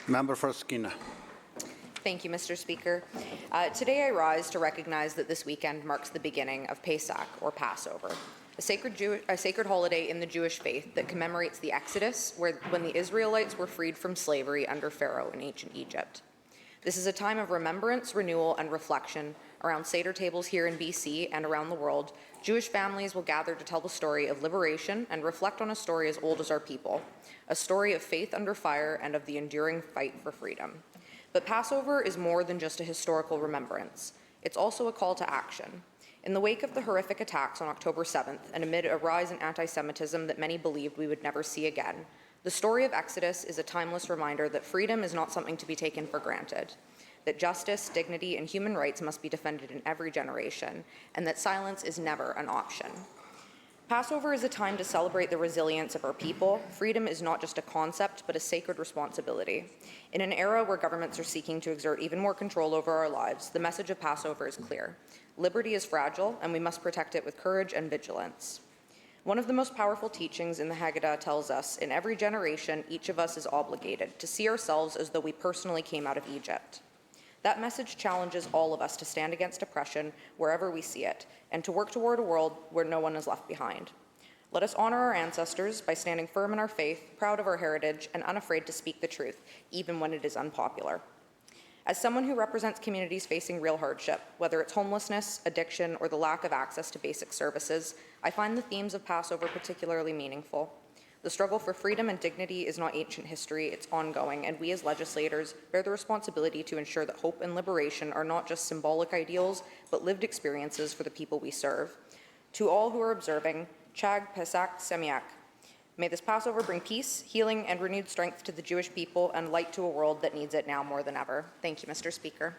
Member for Skeena. Thank you, Mr. Speaker. Today I rise to recognize that this weekend marks the beginning of Pesach, or Passover, a sacred holiday in the Jewish faith that commemorates the Exodus, when the Israelites were freed from slavery under Pharaoh in ancient Egypt. This is a time of remembrance, renewal, and reflection. Around Seder tables here in BC and around the world, Jewish families will gather to tell the story of liberation and reflect on a story as old as our people, a story of faith under fire and of the enduring fight for freedom. But Passover is more than just a historical remembrance. It's also a call to action. In the wake of the horrific attacks on October 7th, and amid a rise in anti-Semitism that many believed we would never see again, the story of Exodus is a timeless reminder that freedom is not something to be taken for granted, that justice, dignity, and human rights must be defended in every generation, and that silence is never an option. Passover is a time to celebrate the resilience of our people. Freedom is not just a concept, but a sacred responsibility. In an era where governments are seeking to exert even more control over our lives, the message of Passover is clear. Liberty is fragile, and we must protect it with courage and vigilance. One of the most powerful teachings in the Haggadah tells us, in every generation, each of us is obligated to see ourselves as though we personally came out of Egypt. That message challenges all of us to stand against oppression wherever we see it, and to work toward a world where no one is left behind. Let us honor our ancestors by standing firm in our faith, proud of our heritage, and unafraid to speak the truth, even when it is unpopular. As someone who represents communities facing real hardship, whether it's homelessness, addiction, or the lack of access to basic services, I find the themes of Passover particularly meaningful. The struggle for freedom and dignity is not ancient history, it's ongoing, and we as legislators bear the responsibility to ensure that hope and liberation are not just symbolic ideals, but lived experiences for the people we serve. To all who are observing, Chag Pesach Semiach. May this Passover bring peace, healing, and renewed strength to the Jewish people and light to a world that needs it now more than ever. Thank you, Mr. Speaker.